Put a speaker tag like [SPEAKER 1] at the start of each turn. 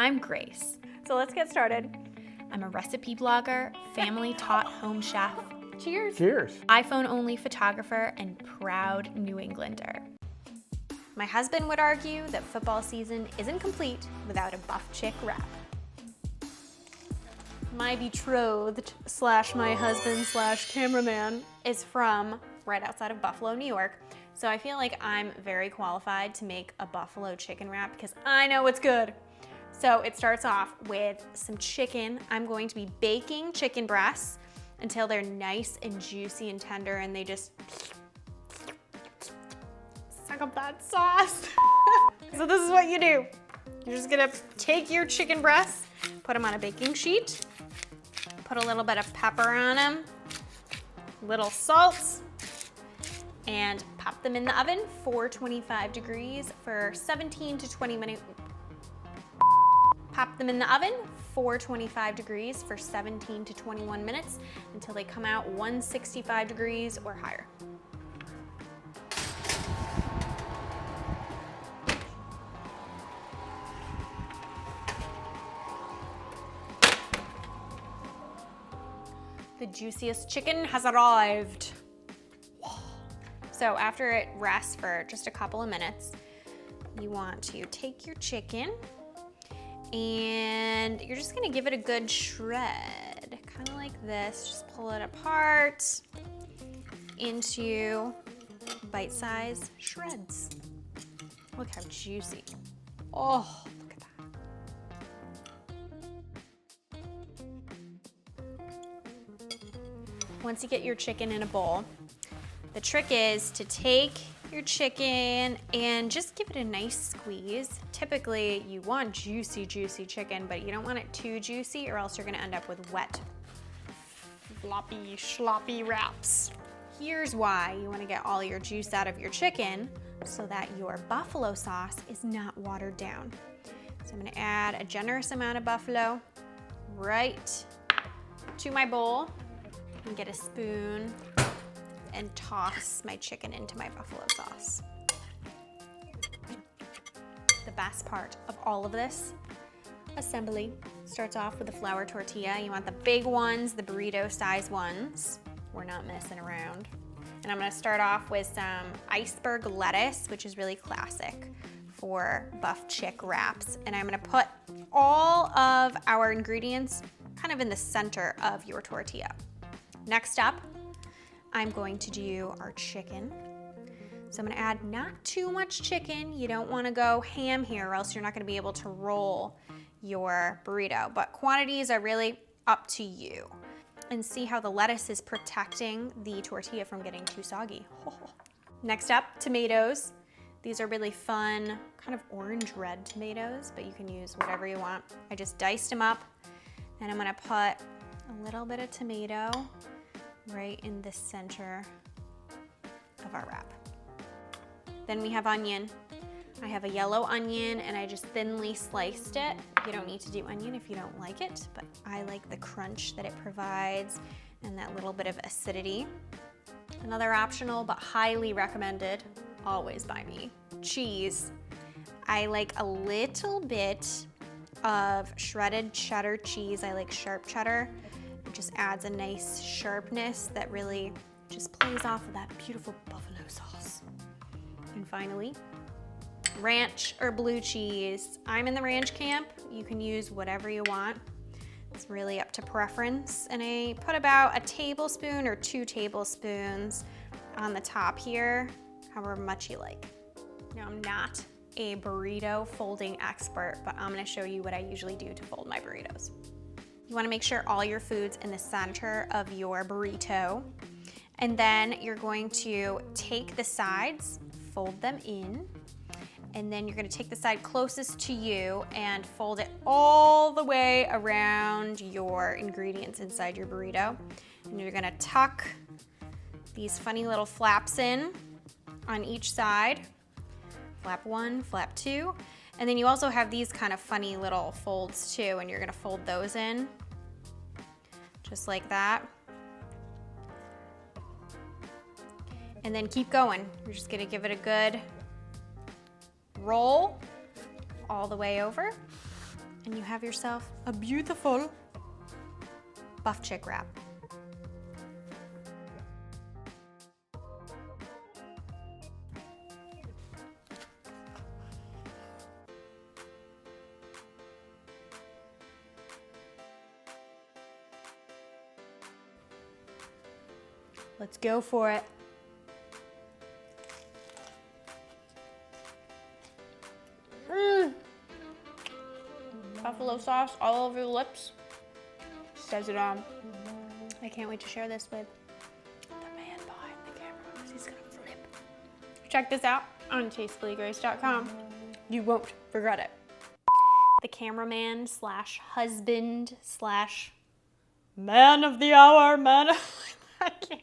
[SPEAKER 1] I'm Grace.
[SPEAKER 2] So let's get started.
[SPEAKER 1] I'm a recipe blogger, family-taught home chef,
[SPEAKER 2] Cheers.
[SPEAKER 3] Cheers.
[SPEAKER 1] iPhone-only photographer, and proud New Englander.
[SPEAKER 2] My husband would argue that football season isn't complete without a buff chick wrap. My betrothed / my husband / cameraman is from right outside of Buffalo, New York. So I feel like I'm very qualified to make a buffalo chicken wrap because I know it's good. So it starts off with some chicken. I'm going to be baking chicken breasts until they're nice and juicy and tender and they just suck up that sauce. So this is what you do. You're just gonna take your chicken breasts, put them on a baking sheet, put a little bit of pepper on them, little salt, and pop them in the oven, 425 degrees for 17 to 20 minutes. Pop them in the oven, 425 degrees for 17 to 21 minutes until they come out 165 degrees or higher. The juiciest chicken has arrived. So after it rests for just a couple of minutes, you want to take your chicken and you're just gonna give it a good shred, kind of like this. Just pull it apart into bite-sized shreds. Look how juicy. Oh, look at that. Once you get your chicken in a bowl, the trick is to take your chicken and just give it a nice squeeze. Typically, you want juicy, juicy chicken, but you don't want it too juicy or else you're gonna end up with wet, floppy, sloppy wraps. Here's why you wanna get all your juice out of your chicken so that your buffalo sauce is not watered down. So I'm gonna add a generous amount of buffalo right to my bowl and get a spoon and toss my chicken into my buffalo sauce. The best part of all of this assembly starts off with a flour tortilla. You want the big ones, the burrito size ones. We're not messing around. And I'm gonna start off with some iceberg lettuce, which is really classic for buff chick wraps. And I'm gonna put all of our ingredients kind of in the center of your tortilla. Next up, I'm going to do our chicken. So I'm gonna add not too much chicken. You don't wanna go ham here or else you're not gonna be able to roll your burrito, but quantities are really up to you. And see how the lettuce is protecting the tortilla from getting too soggy. Next up, tomatoes. These are really fun, kind of orange red tomatoes, but you can use whatever you want. I just diced them up and I'm gonna put a little bit of tomato right in the center of our wrap. Then we have onion. I have a yellow onion and I just thinly sliced it. You don't need to do onion if you don't like it, but I like the crunch that it provides and that little bit of acidity. Another optional but highly recommended, always by me, cheese. I like a little bit of shredded cheddar cheese. I like sharp cheddar. It just adds a nice sharpness that really just plays off of that beautiful buffalo sauce. And finally, ranch or blue cheese. I'm in the ranch camp. You can use whatever you want. It's really up to preference. And I put about a tablespoon or 2 tablespoons on the top here, however much you like. Now, I'm not a burrito folding expert, but I'm gonna show you what I usually do to fold my burritos. You wanna make sure all your food's in the center of your burrito. And then you're going to take the sides, fold them in, and then you're gonna take the side closest to you and fold it all the way around your ingredients inside your burrito. And you're gonna tuck these funny little flaps in on each side. Flap 1, flap 2. And then you also have these kind of funny little folds too, and you're gonna fold those in, just like that. And then keep going. You're just gonna give it a good roll all the way over. And have yourself a beautiful buff chick wrap. Let's go for it. Buffalo sauce all over the lips. Says it all. I can't wait to share this with the man behind the camera because he's gonna flip. Check this out on tastefullygrace.com. You won't regret it. The cameraman slash husband slash man of the hour, man. I can't.